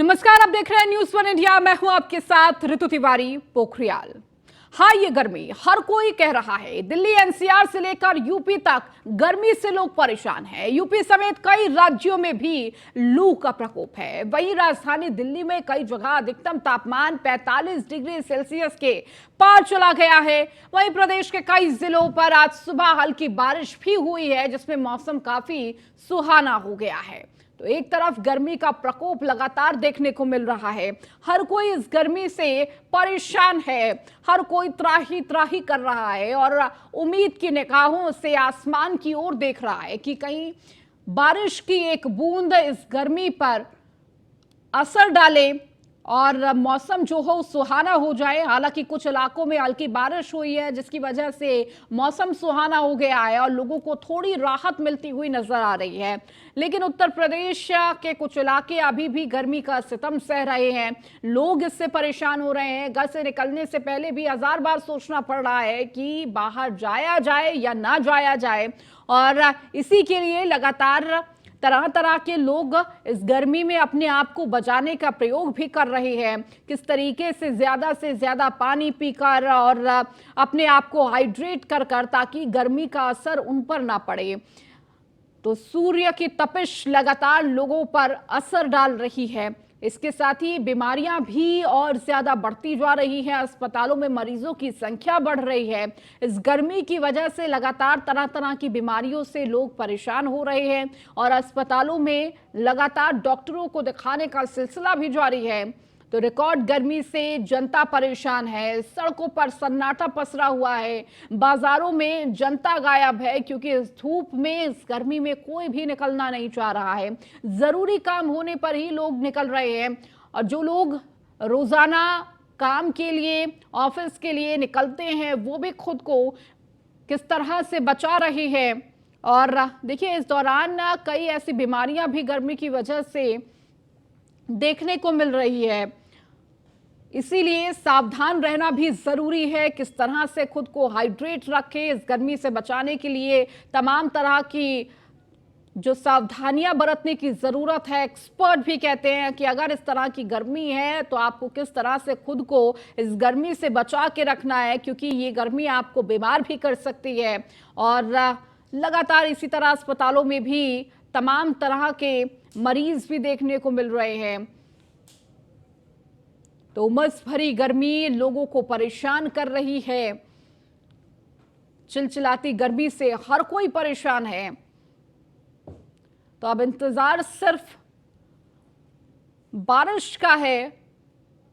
नमस्कार, आप देख रहे हैं न्यूज़ 1 इंडिया। मैं हूं आपके साथ ऋतु तिवारी पोखरियाल। हाँ, ये गर्मी हर कोई कह रहा है। दिल्ली एनसीआर से लेकर यूपी तक गर्मी से लोग परेशान हैं। यूपी समेत कई राज्यों में भी लू का प्रकोप है। वहीं राजधानी दिल्ली में कई जगह अधिकतम तापमान 45 डिग्री सेल्सियस के पार चला गया है। वहीं प्रदेश के कई जिलों पर आज सुबह हल्की बारिश भी हुई है, जिसमें मौसम काफी सुहाना हो गया है। तो एक तरफ गर्मी का प्रकोप लगातार देखने को मिल रहा है। हर कोई इस गर्मी से परेशान है, हर कोई त्राही त्राही कर रहा है और उम्मीद की निगाहों से आसमान की ओर देख रहा है कि कहीं बारिश की एक बूंद इस गर्मी पर असर डाले और मौसम जो हो सुहाना हो जाए। हालांकि कुछ इलाकों में हल्की बारिश हुई है, जिसकी वजह से मौसम सुहाना हो गया है और लोगों को थोड़ी राहत मिलती हुई नजर आ रही है। लेकिन उत्तर प्रदेश के कुछ इलाके अभी भी गर्मी का सितम सह रहे हैं। लोग इससे परेशान हो रहे हैं। घर से निकलने से पहले भी हजार बार सोचना पड़ रहा है कि बाहर जाया जाए या ना जाया जाए। और इसी के लिए लगातार तरह तरह के लोग इस गर्मी में अपने आप को बचाने का प्रयोग भी कर रहे हैं। किस तरीके से ज्यादा पानी पीकर और अपने आप को हाइड्रेट कर ताकि गर्मी का असर उन पर ना पड़े। तो सूर्य की तपिश लगातार लोगों पर असर डाल रही है। इसके साथ ही बीमारियां भी और ज्यादा बढ़ती जा रही हैं। अस्पतालों में मरीजों की संख्या बढ़ रही है। इस गर्मी की वजह से लगातार तरह तरह की बीमारियों से लोग परेशान हो रहे हैं और अस्पतालों में लगातार डॉक्टरों को दिखाने का सिलसिला भी जारी है। तो रिकॉर्ड गर्मी से जनता परेशान है। सड़कों पर सन्नाटा पसरा हुआ है। बाजारों में जनता गायब है, क्योंकि इस धूप में, इस गर्मी में कोई भी निकलना नहीं चाह रहा है। जरूरी काम होने पर ही लोग निकल रहे हैं और जो लोग रोजाना काम के लिए, ऑफिस के लिए निकलते हैं, वो भी खुद को किस तरह से बचा रहे हैं। और देखिए, इस दौरान कई ऐसी बीमारियां भी गर्मी की वजह से देखने को मिल रही है। इसीलिए सावधान रहना भी जरूरी है। किस तरह से खुद को हाइड्रेट रखें, इस गर्मी से बचाने के लिए तमाम तरह की जो सावधानियां बरतने की जरूरत है। एक्सपर्ट भी कहते हैं कि अगर इस तरह की गर्मी है तो आपको किस तरह से खुद को इस गर्मी से बचा के रखना है, क्योंकि ये गर्मी आपको बीमार भी कर सकती है। और लगातार इसी तरह अस्पतालों में भी तमाम तरह के मरीज भी देखने को मिल रहे हैं। तो उमस भरी गर्मी लोगों को परेशान कर रही है। चिलचिलाती गर्मी से हर कोई परेशान है। तो अब इंतजार सिर्फ बारिश का है।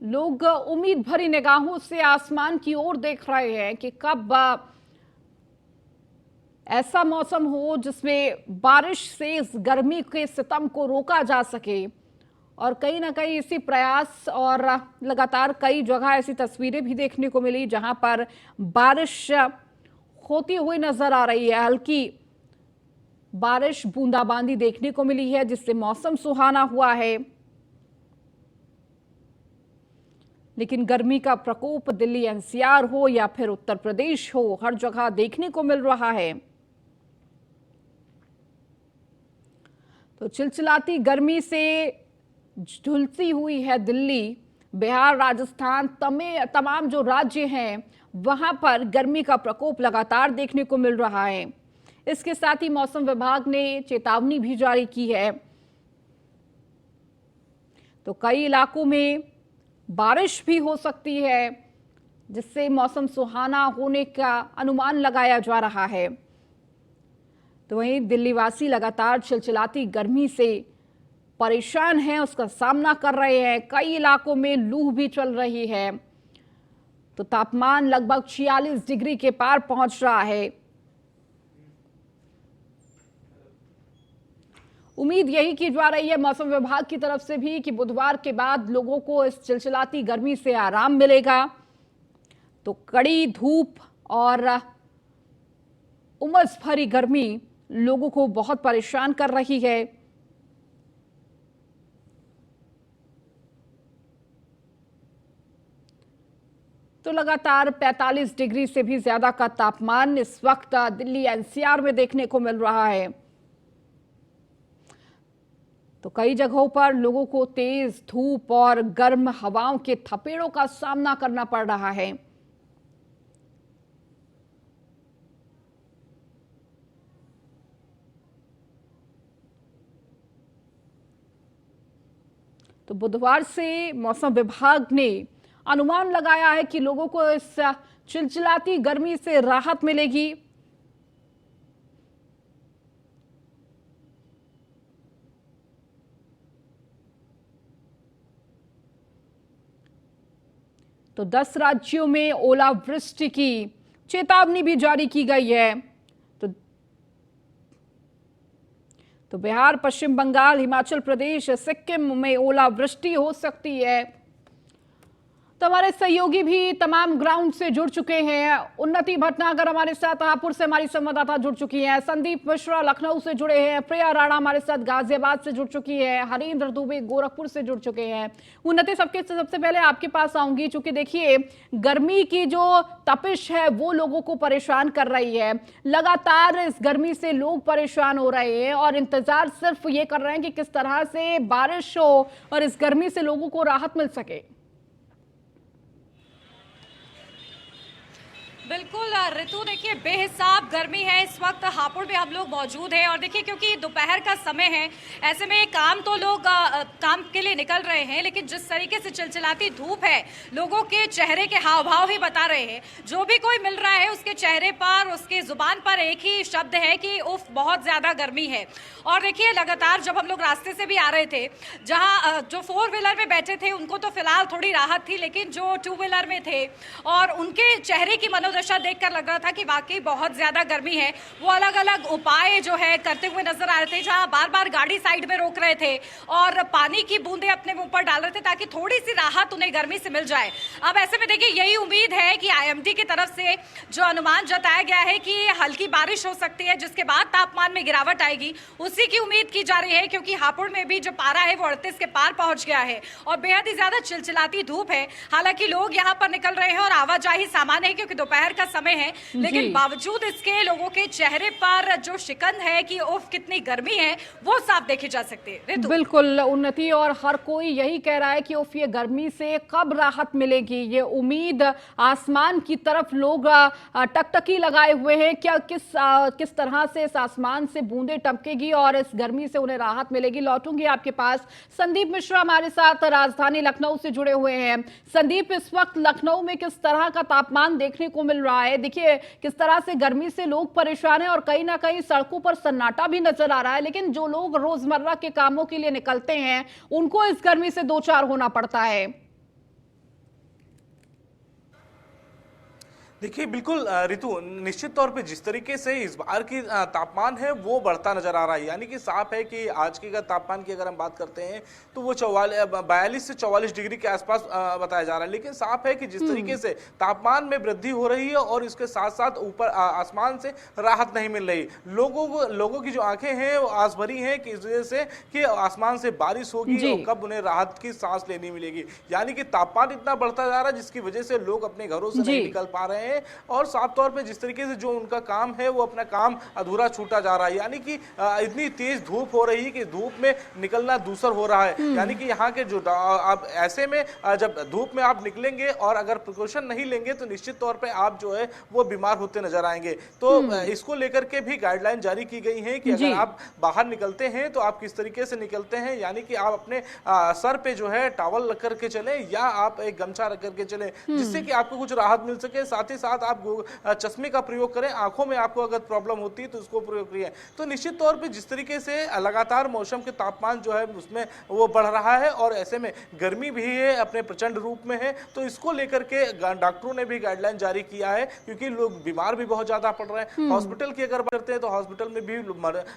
लोग उम्मीद भरी निगाहों से आसमान की ओर देख रहे हैं कि कब ऐसा मौसम हो जिसमें बारिश से इस गर्मी के सितम को रोका जा सके। और कहीं ना कहीं इसी प्रयास और लगातार कई जगह ऐसी तस्वीरें भी देखने को मिली जहां पर बारिश होती हुई नजर आ रही है। हल्की बारिश, बूंदाबांदी देखने को मिली है, जिससे मौसम सुहाना हुआ है। लेकिन गर्मी का प्रकोप दिल्ली एनसीआर हो या फिर उत्तर प्रदेश हो, हर जगह देखने को मिल रहा है। तो चिलचिलाती गर्मी से झुलसी हुई है दिल्ली, बिहार, राजस्थान, तमाम जो राज्य हैं वहां पर गर्मी का प्रकोप लगातार देखने को मिल रहा है। इसके साथ ही मौसम विभाग ने चेतावनी भी जारी की है। तो कई इलाकों में बारिश भी हो सकती है, जिससे मौसम सुहाना होने का अनुमान लगाया जा रहा है। तो वहीं दिल्ली वासी लगातार चिलचिलाती गर्मी से परेशान हैं, उसका सामना कर रहे हैं। कई इलाकों में लू भी चल रही है। तो तापमान लगभग 46 डिग्री के पार पहुंच रहा है। उम्मीद यही की जा रही है मौसम विभाग की तरफ से भी कि बुधवार के बाद लोगों को इस चिलचिलाती गर्मी से आराम मिलेगा। तो कड़ी धूप और उमस भरी गर्मी लोगों को बहुत परेशान कर रही है। तो लगातार 45 डिग्री से भी ज्यादा का तापमान इस वक्त दिल्ली एनसीआर में देखने को मिल रहा है। तो तो कई जगहों पर लोगों को तेज धूप और गर्म हवाओं के थपेड़ों का सामना करना पड़ रहा है। तो बुधवार से मौसम विभाग ने अनुमान लगाया है कि लोगों को इस चिलचिलाती गर्मी से राहत मिलेगी। तो 10 राज्यों में ओलावृष्टि की चेतावनी भी जारी की गई है। तो बिहार, पश्चिम बंगाल, हिमाचल प्रदेश, सिक्किम में ओलावृष्टि हो सकती है। तो हमारे सहयोगी भी तमाम ग्राउंड से जुड़ चुके हैं। उन्नति भटनागर हमारे साथ हापुड़ से हमारी संवाददाता जुड़ चुकी हैं। संदीप मिश्रा लखनऊ से जुड़े हैं। प्रिया राणा हमारे साथ गाजियाबाद से जुड़ चुकी है। हरीन्द्र दुबे गोरखपुर से जुड़ चुके हैं। उन्नति, सबसे पहले आपके पास आऊंगी, क्योंकि देखिए गर्मी की जो तपिश है वो लोगों को परेशान कर रही है। लगातार इस गर्मी से लोग परेशान हो रहे हैं और इंतजार सिर्फ ये कर रहे हैं कि किस तरह से बारिश हो और इस गर्मी से लोगों को राहत मिल सके। बिल्कुल ऋतु, देखिए बेहिसाब गर्मी है इस वक्त। हापुड़ में हम लोग मौजूद हैं और देखिए क्योंकि दोपहर का समय है, ऐसे में काम तो लोग काम के लिए निकल रहे हैं, लेकिन जिस तरीके से चिलचिलाती धूप है लोगों के चेहरे के हाव भाव ही बता रहे हैं। जो भी कोई मिल रहा है उसके चेहरे पर, उसके जुबान पर एक ही शब्द है कि उफ बहुत ज्यादा गर्मी है। और देखिए लगातार जब हम लोग रास्ते से भी आ रहे थे, जहाँ जो 4 व्हीलर में बैठे थे उनको तो फिलहाल थोड़ी राहत थी, लेकिन जो 2 व्हीलर में थे और उनके चेहरे की मनोदशा देखकर लग रहा था कि वाकई बहुत ज्यादा गर्मी है। वो अलग अलग उपाय जो है करते हुए नजर आ रहे थे, जहां बार बार गाड़ी साइड में रोक रहे थे और पानी की बूंदें अपने मुंह पर डाल रहे थे ताकि थोड़ी सी राहत उन्हें गर्मी से मिल जाए। अब ऐसे में देखिए यही उम्मीद है कि आईएमडी की तरफ से जो अनुमान जताया गया है कि हल्की बारिश हो सकती है, जिसके बाद तापमान में गिरावट आएगी, उसी की उम्मीद की जा रही है, क्योंकि हापुड़ में भी जो पारा है वो 38 के पार पहुंच गया है और बेहद ही ज्यादा चिलचिलाती धूप है। हालांकि लोग यहाँ पर निकल रहे हैं और आवाजाही सामान्य है क्योंकि दोपहर का समय है, लेकिन बावजूद इसके लोगों के चेहरे पर जो शिकन है कि उफ कितनी गर्मी है वो साफ देखे जा सकते हैं। बिल्कुल उन्नति, और हर कोई यही कह रहा है कि उफ ये गर्मी से कब राहत मिलेगी। ये उम्मीद आसमान की तरफ लोग टकटकी लगाए हुए हैं, क्या किस तरह से इस आसमान से बूंदें टपकेगी और इस गर्मी से उन्हें राहत मिलेगी। लौटूंगी आपके पास। संदीप मिश्रा हमारे साथ राजधानी लखनऊ से जुड़े हुए हैं। संदीप, इस वक्त लखनऊ में किस तरह का तापमान देखने को मिल रहा है? देखिए किस तरह से गर्मी से लोग परेशान हैं और कहीं ना कहीं सड़कों पर सन्नाटा भी नजर आ रहा है, लेकिन जो लोग रोजमर्रा के कामों के लिए निकलते हैं उनको इस गर्मी से दो चार होना पड़ता है। देखिए बिल्कुल ऋतु, निश्चित तौर पे जिस तरीके से इस बार की तापमान है वो बढ़ता नजर आ रहा है, यानी कि साफ है कि आज की तापमान की अगर हम बात करते हैं तो वो 42 से 44 डिग्री के आसपास बताया जा रहा है। लेकिन साफ है कि जिस तरीके से तापमान में वृद्धि हो रही है और इसके साथ साथ ऊपर आसमान से राहत नहीं मिल रही, लोगों की जो आंखें हैं वो आस भरी हैं कि इस वजह से कि आसमान से बारिश होगी और कब उन्हें राहत की सांस लेनी मिलेगी। यानी कि तापमान इतना बढ़ता जा रहा है जिसकी वजह से लोग अपने घरों से नहीं निकल पा रहे हैं और साफ तौर पे जिस तरीके से जो उनका काम है वो अपना काम अधूरा छूटा जा रहा है। यानी कि इतनी तेज धूप हो रही है कि धूप में निकलना दूसर हो रहा है। यानी कि यहाँ के जो आप ऐसे में जब धूप में आप निकलेंगे और अगर प्रिकॉशन नहीं लेंगे तो निश्चित तौर पे आप जो है वो बीमार होते नजर आएंगे। तो इसको लेकर के भी गाइडलाइन जारी की गई है कि अगर आप बाहर निकलते हैं तो आप किस तरीके से निकलते हैं, यानी कि आप अपने सर पे जो है टॉवल रख करके चले या आप एक गमछा रख करके चले, जिससे कि आपको कुछ राहत मिल सके। साथ ही साथ आप चश्मे का प्रयोग करें, आंखों में आपको अगर प्रॉब्लम होती है तो उसको प्रयोग करिए। तो निश्चित तौर पे जिस तरीके से लगातार मौसम के तापमान जो है उसमें वो बढ़ रहा है और ऐसे में गर्मी भी है अपने प्रचंड रूप में है, तो इसको लेकर के डॉक्टरों ने भी गाइडलाइन जारी किया है, क्योंकि लोग बीमार भी बहुत ज्यादा पड़ रहे हैं। हॉस्पिटल की अगर बात करते हैं तो हॉस्पिटल में भी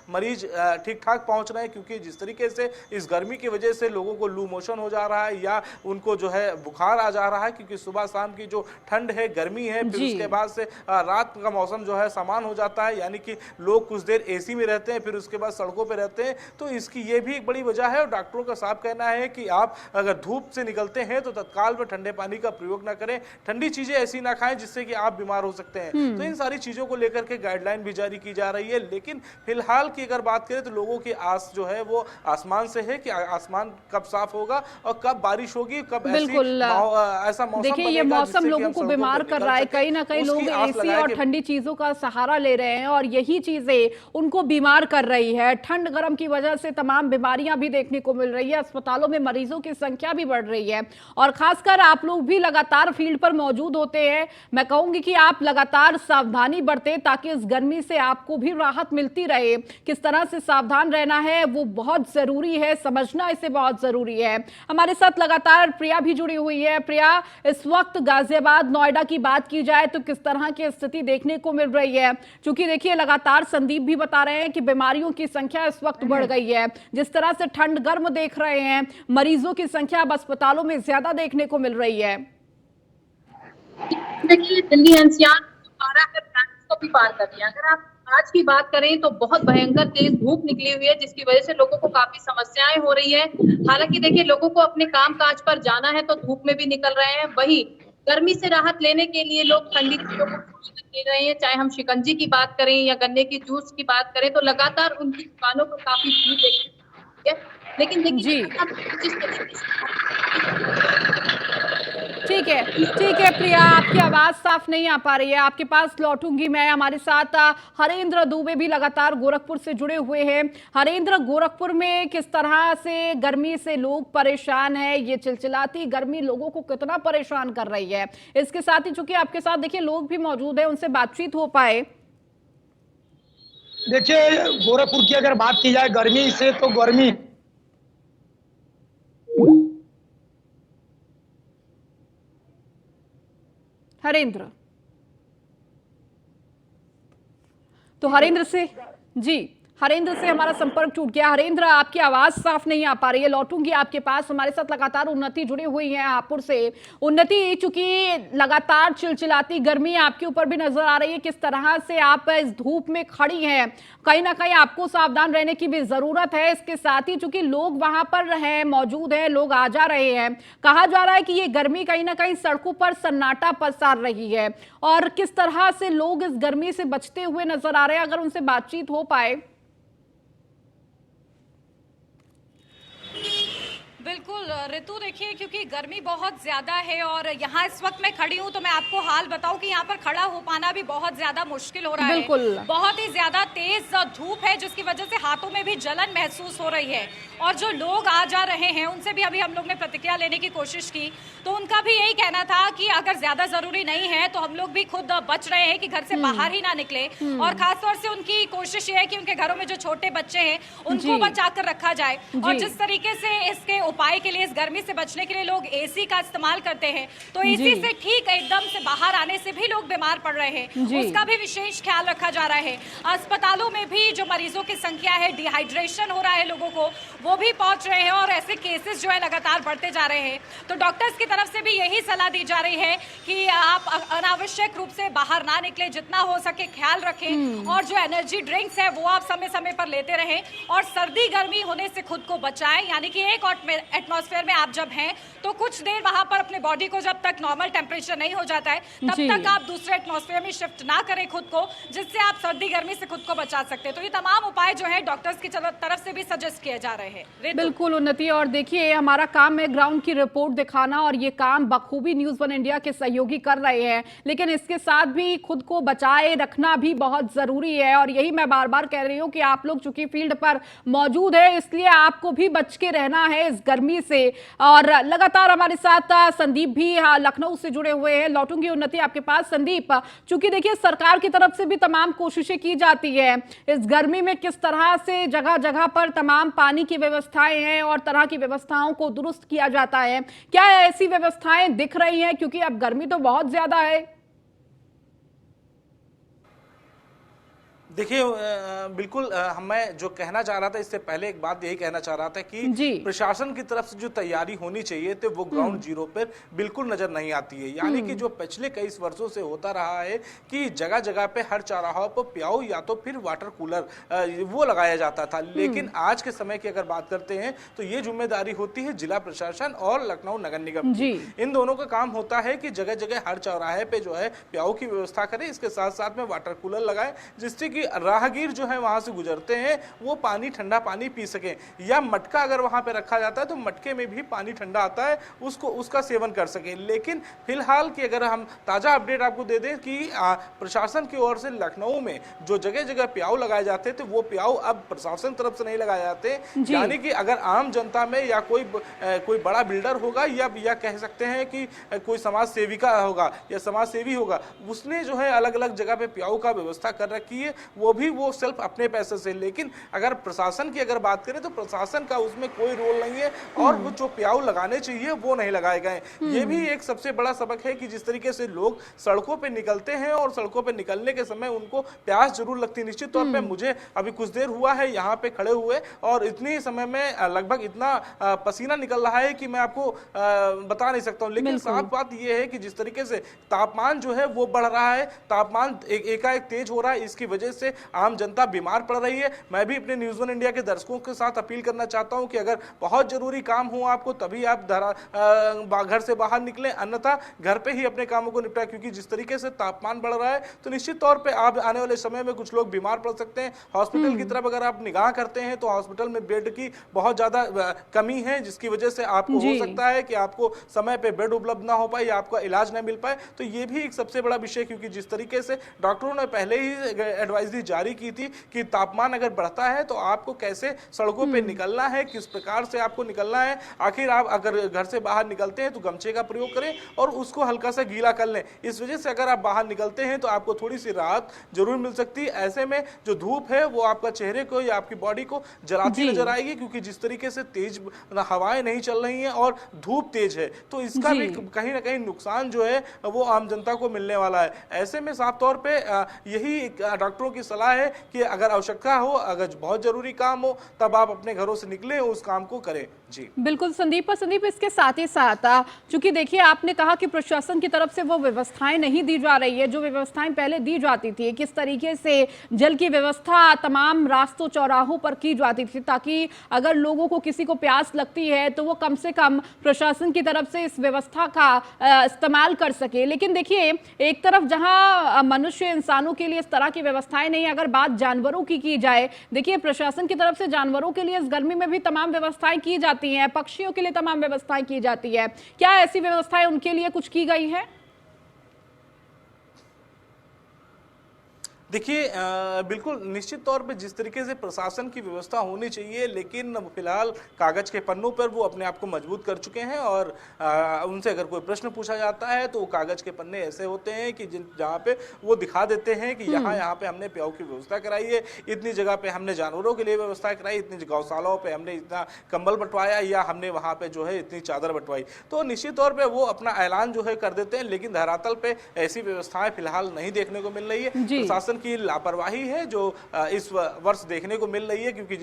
मरीज ठीक ठाक पहुंच रहे हैं, क्योंकि जिस तरीके से इस गर्मी की वजह से लोगों को लू मोशन हो जा रहा है या उनको जो है बुखार आ जा रहा है, क्योंकि सुबह शाम की जो ठंड है, गर्मी है, फिर जी। उसके बाद से रात का मौसम जो है सामान हो जाता है, यानी कि लोग कुछ देर एसी में रहते हैं, फिर उसके बाद सड़कों पे रहते हैं। तो इसकी ये भी एक बड़ी वजह है और डॉक्टरों का साफ कहना है कि आप अगर धूप से निकलते हैं तो तत्काल में ठंडे पानी का प्रयोग ना करें, ठंडी चीजें ऐसी ना खाएं जिससे कि आप बीमार हो सकते हैं। तो इन सारी चीजों को लेकर के गाइडलाइन भी जारी की जा रही है। लेकिन फिलहाल की अगर बात करें तो लोगों की आस जो है वो आसमान से है कि आसमान कब साफ होगा और कब बारिश होगी, कब बिल्कुल। ऐसा मौसम देखिए, ये बनेगा मौसम जिससे कि लोगों हम को सड़कों बीमार पर कर निकल रहा है। सकें। कहीं ना कहीं लोग उसकी आस एसी लगाए और कि ठंडी चीजों का सहारा ले रहे हैं और यही चीजें उनको बीमार कर रही है। ठंड गर्म की वजह से तमाम बीमारियां भी देखने को मिल रही है, अस्पतालों में मरीजों की संख्या भी बढ़ रही है और खासकर आप लोग भी लगातार फील्ड पर मौजूद होते हैं। मैं कहूंगी कि आप लगातार सावधानी बरतें ताकि इस गर्मी से आपको भी राहत मिलती रहे। किस तरह से सावधान रहना है वो बहुत जरूरी है, समझना इसे बहुत जरूरी है। हमारे साथ लगातार प्रिया भी जुड़ी हुई है। प्रिया, इस वक्त गाजियाबाद नोएडा की बात की जाए तो किस तरह की स्थिति देखने को मिल रही है? क्योंकि देखिए, लगातार संदीप भी बता रहे हैं कि बीमारियों की संख्या इस वक्त बढ़ गई है। जिस तरह से ठंड गर्म देख रहे हैं, मरीजों की संख्या अब अस्पतालों में ज्यादा देखने को मिल रही है। देखिए, दिल्ली एनसीआर 12 है, फ्रांस को भी पार कर दिया। अगर आप आज की बात करें तो बहुत भयंकर तेज धूप निकली हुई है, जिसकी वजह से लोगों को काफी समस्याएं हो रही है। हालांकि देखिए, लोगों को अपने काम काज पर जाना है तो धूप में भी निकल रहे हैं। वहीं गर्मी से राहत लेने के लिए लोग ठंडी चीजों को प्राथमिकता दे रहे हैं। चाहे हम शिकंजी की बात करें या गन्ने की जूस की बात करें तो लगातार उनकी दुकानों पर काफी भीड़ देखने को मिलती है। लेकिन देखिए, जी, लगातार जिस तरीके से ठीक है, ठीक है प्रिया, आपकी आवाज साफ नहीं आ पा रही है, आपके पास लौटूंगी मैं। हमारे साथ हरेंद्र दुबे भी लगातार गोरखपुर से जुड़े हुए हैं। हरेंद्र, गोरखपुर में किस तरह से गर्मी से लोग परेशान हैं? ये चिलचिलाती गर्मी लोगों को कितना परेशान कर रही है? इसके साथ ही चूंकि आपके साथ देखिए लोग भी मौजूद हैं, उनसे बातचीत हो पाए। देखिए, गोरखपुर की अगर बात की जाए गर्मी से तो गर्मी हरेंद्र, तो हरेंद्र से जी, हरेंद्र से हमारा संपर्क टूट गया। हरेंद्र, आपकी आवाज साफ नहीं आ पा रही है, लौटूंगी आपके पास। हमारे साथ लगातार उन्नति जुड़ी हुई है हापुड़ से। उन्नति, चूंकि लगातार चिलचिलाती गर्मी आपके ऊपर भी नजर आ रही है, किस तरह से आप इस धूप में खड़ी हैं, कहीं ना कहीं आपको सावधान रहने की भी जरूरत है। इसके साथ ही चूंकि लोग वहां पर हैं, मौजूद हैं, लोग आ जा रहे हैं, कहा जा रहा है कि ये गर्मी कहीं ना कहीं सड़कों पर सन्नाटा पसार रही है और किस तरह से लोग इस गर्मी से बचते हुए नजर आ रहे हैं, अगर उनसे बातचीत हो पाए। बिल्कुल ऋतु, देखिए क्योंकि गर्मी बहुत ज़्यादा है और यहाँ इस वक्त मैं खड़ी हूँ तो मैं आपको हाल बताऊँ कि यहाँ पर खड़ा हो पाना भी बहुत ज़्यादा मुश्किल हो रहा बिल्कुल। है। बहुत ही ज़्यादा तेज धूप है जिसकी वजह से हाथों में भी जलन महसूस हो रही है और जो लोग आ जा रहे हैं उनसे भी अभी हम लोग ने प्रतिक्रिया लेने की कोशिश की तो उनका भी यही कहना था कि अगर ज़्यादा ज़रूरी नहीं है तो हम लोग भी खुद बच रहे हैं कि घर से बाहर ही ना निकले और खासतौर से उनकी कोशिश ये है कि उनके घरों में जो छोटे बच्चे हैं उनको बचा कर रखा जाए। और जिस तरीके से इसके उपाय के लिए, इस गर्मी से बचने के लिए लोग एसी का इस्तेमाल करते हैं तो एसी से ठीक एकदम से बाहर आने से भी लोग बीमार पड़ रहे हैं, उसका भी विशेष ख्याल रखा जा रहा है। अस्पतालों में भी जो मरीजों की संख्या है, डिहाइड्रेशन हो रहा है लोगों को, वो भी पहुंच रहे हैं और ऐसे केसेस जो है लगातार बढ़ते जा रहे हैं। तो डॉक्टर्स की तरफ से भी यही सलाह दी जा रही है कि आप अनावश्यक रूप से बाहर ना निकले, जितना हो सके ख्याल रखें और जो एनर्जी ड्रिंक्स है वो आप समय समय पर लेते रहें और सर्दी गर्मी होने से खुद को बचाएं। यानी कि एक एटमॉस्फेयर में आप जब हैं तो कुछ देर वहां पर अपने बॉडी को, जब तक नॉर्मल टेम्परेचर नहीं हो जाता है तब तक आप दूसरे एटमॉस्फेयर में शिफ्ट ना करें खुद को, जिससे आप सर्दी गर्मी से खुद को बचा सकते हैं। तो ये तमाम उपाय जो है डॉक्टर्स की तरफ से भी सजेस्ट किए जा रहे हैं। बिल्कुल उन्नति, और देखिए हमारा काम है ग्राउंड की रिपोर्ट दिखाना और ये काम बखूबी न्यूज़ वन इंडिया के सहयोगी कर रहे हैं, लेकिन इसके साथ भी खुद को बचाए रखना भी बहुत जरूरी है और यही मैं बार बार कह रही हूँ कि आप लोग चूंकि फील्ड पर मौजूद है इसलिए आपको भी बच के रहना है इस गर्मी से। और लगातार हमारे साथ संदीप भी लखनऊ से जुड़े हुए हैं, लौटूंगी उन्नति आपके पास। संदीप, चूंकि देखिए सरकार की तरफ से भी तमाम कोशिशें की जाती है, इस गर्मी में किस तरह से जगह जगह पर तमाम पानी की व्यवस्थाएं हैं और तरह की व्यवस्थाओं को दुरुस्त किया जाता है, क्या ऐसी व्यवस्थाएं दिख रही हैं? क्योंकि अब गर्मी तो बहुत ज्यादा है। देखिए बिल्कुल मैं जो कहना चाह रहा था इससे पहले एक बात यही कहना चाह रहा था कि जी। प्रशासन की तरफ से जो तैयारी होनी चाहिए थी वो ग्राउंड जीरो पर बिल्कुल नजर नहीं आती है। यानी कि जो पिछले कई वर्षों से होता रहा है कि जगह जगह पे हर चौराहों पर प्याऊ या तो फिर वाटर कूलर वो लगाया जाता था, लेकिन आज के समय की अगर बात करते हैं तो ये जिम्मेदारी होती है जिला प्रशासन और लखनऊ नगर निगम की। इन दोनों का काम होता है कि जगह जगह हर चौराहे पे जो है प्याऊ की व्यवस्था करें, इसके साथ साथ में वाटर कूलर लगाएं जिससे कि राहगीर जो है वहां से गुजरते हैं वो पानी, ठंडा पानी पी सकें, या मटका अगर वहां पे रखा जाता है तो मटके में भी पानी ठंडा आता है उसका सेवन कर सकें। लेकिन फिलहाल की अगर हम ताजा अपडेट आपको दे दें कि प्रशासन की ओर से लखनऊ में जो जगह जगह प्याऊ लगाए जाते थे वो प्याऊ अब प्रशासन तरफ से नहीं लगाए जाते। यानी कि अगर आम जनता में या कोई बड़ा बिल्डर होगा या कह सकते हैं कि कोई समाज सेविका होगा या समाज सेवी होगा, उसने जो है अलग अलग जगह पे प्याऊ का व्यवस्था कर रखी है, वो सिर्फ अपने पैसे से। लेकिन अगर प्रशासन की अगर बात करें तो प्रशासन का उसमें कोई रोल नहीं है और वो जो प्याऊ लगाने चाहिए वो नहीं लगाए गए। ये भी एक सबसे बड़ा सबक है कि जिस तरीके से लोग सड़कों पे निकलते हैं और सड़कों पे निकलने के समय उनको प्यास जरूर लगती है। निश्चित तौर पे मुझे अभी कुछ देर हुआ है यहाँ पे खड़े हुए और इतनी समय में लगभग इतना पसीना निकल रहा है कि मैं आपको बता नहीं सकता हूँ। लेकिन साफ बात यह है कि जिस तरीके से तापमान जो है वो बढ़ रहा है, तापमान एकाएक तेज हो रहा है, इसकी वजह से आम जनता बीमार पड़ रही है। मैं भी अपने न्यूज़ वन इंडिया के दर्शकों के साथ अपील करना चाहता हूं कि अगर बहुत जरूरी काम हो आपको तभी आप घर से बाहर निकलें, अन्यथा घर पे ही अपने कामों को निपटाएं, क्योंकि जिस तरीके से तापमान बढ़ रहा है तो निश्चित तौर पे आप आने वाले समय में कुछ लोग बीमार पड़ सकते हैं। हॉस्पिटल की तरफ अगर आप निगाह करते हैं तो हॉस्पिटल में बेड की बहुत ज्यादा कमी है, जिसकी वजह से आपको हो सकता है कि आपको समय पे बेड उपलब्ध ना हो पाए या आपका इलाज ना मिल पाए। तो ये भी एक सबसे बड़ा विषय, क्योंकि जिस तरीके से डॉक्टरों ने पहले ही एडवाइजरी जारी की थी कि तापमान अगर बढ़ता है तो आपको कैसे सड़कों पे निकलना है, किस प्रकार से आपको निकलना है। आखिर आप अगर घर से बाहर निकलते हैं तो गमछे का प्रयोग करें और उसको हल्का सा गीला कर लें। इस वजह से अगर आप बाहर निकलते हैं तो आपको थोड़ी सी राहत जरूर मिल सकती है। ऐसे में जो धूप है वो आपका चेहरे को या आपकी बॉडी को जलाती नजर आएगी, क्योंकि जिस तरीके से तेज हवाएं नहीं चल रही हैं और धूप तेज है तो इसका भी कहीं ना कहीं नुकसान जो है वो आम जनता को मिलने वाला है। ऐसे में साफ तौर पे यही डॉक्टरों की सलाह है कि अगर आवश्यकता हो, अगर बहुत जरूरी काम हो तब आप अपने घरों से निकलें, उस काम को करें। जी बिल्कुल संदीप इसके साथ ही साथ चूंकि देखिए आपने कहा कि प्रशासन की तरफ से वो व्यवस्थाएं नहीं दी जा रही है जो व्यवस्थाएं पहले दी जाती थी, किस तरीके से जल की व्यवस्था तमाम रास्तों चौराहों पर की जाती थी ताकि अगर लोगों को किसी को प्यास लगती है तो वो कम से कम प्रशासन की तरफ से इस व्यवस्था का इस्तेमाल कर सके। लेकिन देखिए एक तरफ जहां मनुष्य इंसानों के लिए इस तरह की व्यवस्थाएं नहीं, अगर बात जानवरों की जाए, देखिए प्रशासन की तरफ से जानवरों के लिए इस गर्मी में भी तमाम व्यवस्थाएं की जाती हैं, पक्षियों के लिए तमाम व्यवस्थाएं की जाती है। क्या ऐसी व्यवस्थाएं उनके लिए कुछ की गई है? देखिए बिल्कुल निश्चित तौर पे जिस तरीके से प्रशासन की व्यवस्था होनी चाहिए, लेकिन फिलहाल कागज के पन्नों पर वो अपने आप को मजबूत कर चुके हैं और उनसे अगर कोई प्रश्न पूछा जाता है तो वो कागज के पन्ने ऐसे होते हैं कि जहाँ पे वो दिखा देते हैं कि यहाँ पे हमने प्याऊ की व्यवस्था कराई है, इतनी जगह पे हमने जानवरों के लिए व्यवस्था कराई, इतनी गौशालाओं पे हमने इतना कंबल बंटवाया या हमने वहाँ पे जो है इतनी चादर बंटवाई। तो निश्चित तौर पर वो अपना ऐलान जो है कर देते हैं, लेकिन धरातल पे ऐसी व्यवस्थाएं फिलहाल नहीं देखने को मिल रही है। प्रशासन की लापरवाही है जो इस वर्ष देखने को मिल रही है, क्योंकि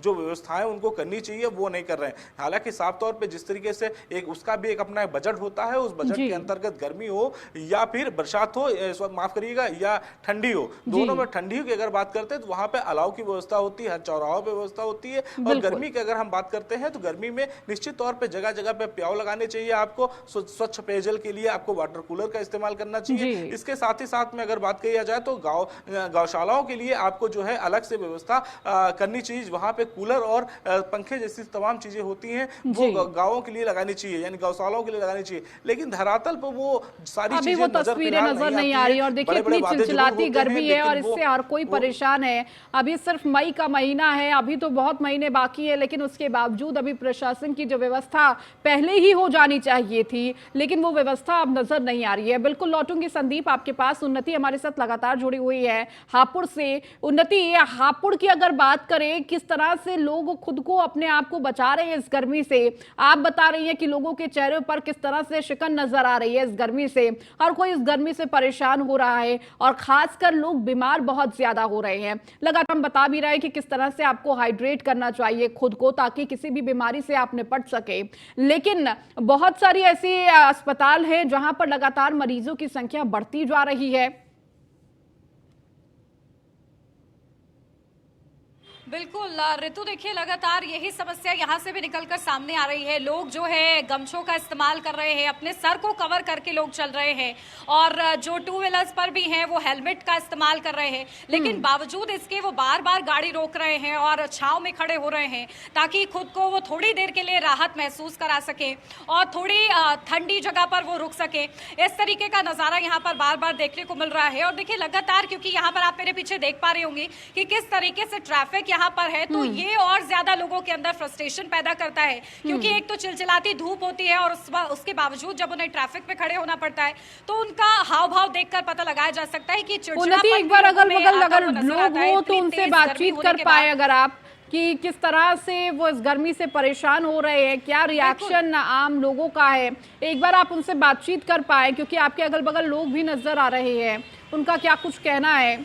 जो व्यवस्थाएं उनको करनी चाहिए वो नहीं कर रहे हैं। हालांकि साफ तौर पे जिस तरीके से उसका भी एक अपना बजट होता है, उस बजट के अंतर्गत गर्मी हो या फिर बरसात हो, माफ करिएगा, या ठंडी हो, दोनों में ठंडी की अगर बात करते हैं तो वहां पे अलाव की व्यवस्था होती है, हर चौराहों पे व्यवस्था होती है। और गर्मी की अगर हम बात करते हैं तो गर्मी में निश्चित तौर पर जगह जगह पे प्याऊ लगाने चाहिए। आपको स्वच्छ पेयजल के लिए आपको वाटर कूलर का इस्तेमाल करना चाहिए। इसके साथ ही साथ में अगर बात किया जाए तो गौशालाओं के लिए आपको जो है अलग से व्यवस्था करनी चाहिए, वहां पे कूलर और पंखे जैसी तमाम चीजें होती हैं वो गांवों के लिए लगानी चाहिए, यानी गौशालाओं के लिए लगानी चाहिए। लेकिन धरातल पर वो सारी चीजें वो तस्वीरें नजर नहीं आ रही। और देखिए इतनी चिलचिलाती गर्मी है और इससे हर कोई परेशान है। अभी सिर्फ मई का महीना है, अभी तो बहुत महीने बाकी है, लेकिन उसके बावजूद अभी प्रशासन की जो व्यवस्था पहले ही हो जानी चाहिए थी, लेकिन वो व्यवस्था अब नजर नहीं आ रही है। बिल्कुल लौटूंगी संदीप आपके पास, उन्नति हमारे साथ लगातार जुड़ी हुई है। है हापुड़ से। उन्नति, हापुड़ की अगर बात करें, किस तरह से लोग खुद को अपने आप को बचा रहे हैं इस गर्मी से? आप बता रही हैं कि लोगों के चेहरे पर किस तरह से शिकन नजर आ रही है इस गर्मी से। हर कोई इस गर्मी से परेशान हो रहा है और खासकर लोग बीमार बहुत ज्यादा हो रहे हैं। लगातार हम बता भी रहे हैं कि किस तरह से आपको हाइड्रेट करना चाहिए खुद को, ताकि किसी भी बीमारी से आप निपट सके। लेकिन बहुत सारी ऐसी अस्पताल हैं जहां पर लगातार मरीजों की संख्या बढ़ती जा रही है। बिल्कुल ऋतु, देखिए लगातार यही समस्या यहाँ से भी निकलकर सामने आ रही है। लोग जो है गमछों का इस्तेमाल कर रहे हैं, अपने सर को कवर करके लोग चल रहे हैं, और जो टू व्हीलर्स पर भी हैं वो हेलमेट का इस्तेमाल कर रहे हैं। लेकिन बावजूद इसके वो बार बार गाड़ी रोक रहे हैं और छांव में खड़े हो रहे हैं, ताकि खुद को वो थोड़ी देर के लिए राहत महसूस करा सके और थोड़ी ठंडी जगह पर वो रुक सके। इस तरीके का नज़ारा यहाँ पर बार बार देखने को मिल रहा है। और देखिए लगातार, क्योंकि यहाँ पर आप मेरे पीछे देख पा रहे होंगे कि किस तरीके से ट्रैफिक यहाँ पर है, तो ये और ज्यादा लोगों के अंदर फ्रस्ट्रेशन पैदा करता है। क्योंकि एक तो चिलचिलाती धूप होती है और उसके बावजूद जब उन्हें ट्रैफिक में खड़े होना पड़ता है, तो उनका हाव भाव देखकर पता लगाया जा सकता है कि चिड़चिड़ापन एक बार अगल बगल अगर लोग हो तो उनसे बातचीत कर पाए अगर आप, कि किस तरह से वो इस गर्मी से परेशान हो रहे हैं, क्या रिएक्शन आम लोगों का है, एक बार आप उनसे बातचीत कर पाए, क्योंकि आपके अगल बगल लोग भी नजर आ रहे हैं, उनका क्या कुछ कहना है।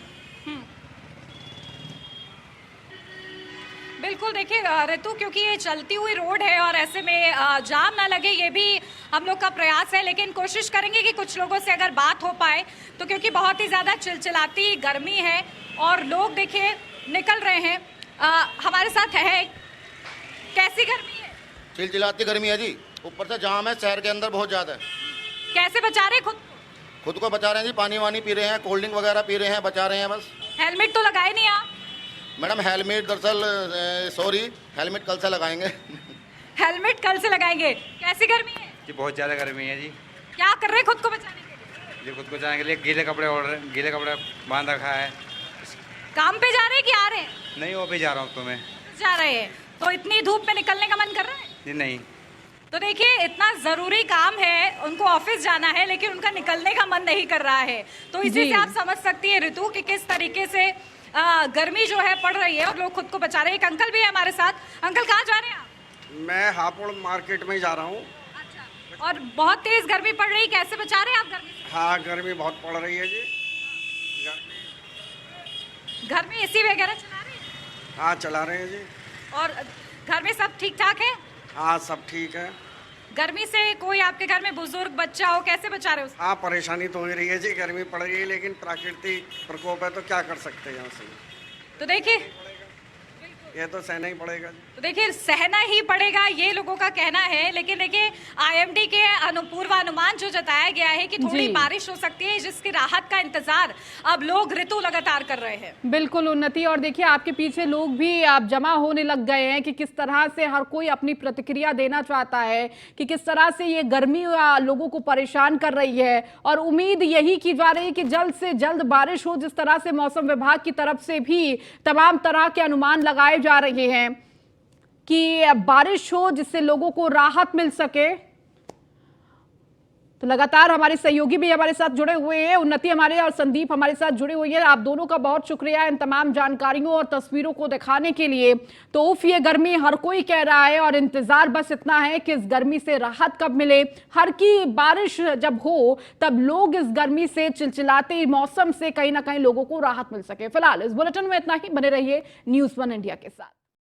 बिल्कुल, देखिए ऋतु, क्योंकि ये चलती हुई रोड है और ऐसे में जाम ना लगे, ये भी हम लोग का प्रयास है। लेकिन कोशिश करेंगे कि कुछ लोगों से अगर बात हो पाए तो, क्योंकि बहुत ही ज़्यादा चिलचिलाती गर्मी है और लोग देखिए निकल रहे हैं। हमारे साथ है, कैसी गर्मी है? चिलचिलाती गर्मी है जी, ऊपर से जाम है शहर के अंदर बहुत ज़्यादा है। कैसे बचा रहे खुद को बचा रहे हैं जी, पानी वानी पी रहे हैं, कोल्ड ड्रिंक वगैरह पी रहे हैं, बचा रहे हैं बस। हेलमेट तो लगाए नहीं आप? मैडम हेलमेट दरअसल हेलमेट कल से लगाएंगे। हेलमेट कल से लगाएंगे। कैसी गर्मी है जी? बहुत ज़्यादा गर्मी है जी। क्या कर रहे हैं खुद को बचाने के लिए? जी, खुद को बचाने के लिए गीले कपड़े बांध रखा है। काम पे जा रहे हैं कि आ रहे हैं? नहीं, वो भी जा रहा हूँ तो मैं। जा रहे हैं, तो इतनी धूप में निकलने का मन कर रहा है? जी नहीं। तो देखिए, इतना जरूरी काम है, उनको ऑफिस जाना है, लेकिन उनका निकलने का मन नहीं कर रहा है। तो इसी से आप समझ सकती है ऋतु कि किस तरीके से गर्मी जो है पड़ रही है और लोग खुद को बचा रहे हैं। एक अंकल भी है हमारे साथ। अंकल, कहाँ जा रहे हैं आप? मैं हापुड़ मार्केट में ही जा रहा हूँ। अच्छा, और बहुत तेज गर्मी पड़ रही है, कैसे बचा रहे हैं आप गर्मी से? हाँ, गर्मी बहुत पड़ रही है जी। घर में एसी वगैरह चला रहे हैं? हाँ, चला रहे हैं जी। और घर में सब ठीक ठाक है? हाँ, सब ठीक है। गर्मी से कोई आपके घर में बुजुर्ग बच्चा हो, कैसे बचा रहे हो? हाँ, परेशानी तो हो ही रही है जी, गर्मी पड़ रही है, लेकिन प्राकृतिक प्रकोप है तो क्या कर सकते हैं यहाँ से। तो देखिए, ये तो सहना ही पड़ेगा। तो देखिए सहना ही पड़ेगा, ये लोगों का कहना है। लेकिन देखिए आईएमडी के पूर्वानुमान जो जताया गया है कि थोड़ी बारिश हो सकती है, जिसकी राहत का इंतजार अब लोग ऋतु लगातार कर रहे हैं। बिल्कुल उन्नति, और देखिए आपके पीछे लोग भी आप जमा होने लग गए हैं कि किस तरह से हर कोई अपनी प्रतिक्रिया देना चाहता है कि किस तरह से ये गर्मी लोगों को परेशान कर रही है। और उम्मीद यही की जा रही है कि जल्द से जल्द बारिश हो, जिस तरह से मौसम विभाग की तरफ से भी तमाम तरह के अनुमान लगाए जा रहे हैं कि बारिश हो, जिससे लोगों को राहत मिल सके। तो लगातार हमारे सहयोगी भी हमारे साथ जुड़े हुए हैं, उन्नति हमारे और संदीप हमारे साथ जुड़े हुए हैं। आप दोनों का बहुत शुक्रिया इन तमाम जानकारियों और तस्वीरों को दिखाने के लिए। तो उफ, ये गर्मी हर कोई कह रहा है और इंतजार बस इतना है कि इस गर्मी से राहत कब मिले। हर की बारिश जब हो तब लोग इस गर्मी से, चिलचिलाते मौसम से कहीं ना कहीं लोगों को राहत मिल सके। फिलहाल इस बुलेटिन में इतना ही। बने रहिए न्यूज़ 1 इंडिया के साथ।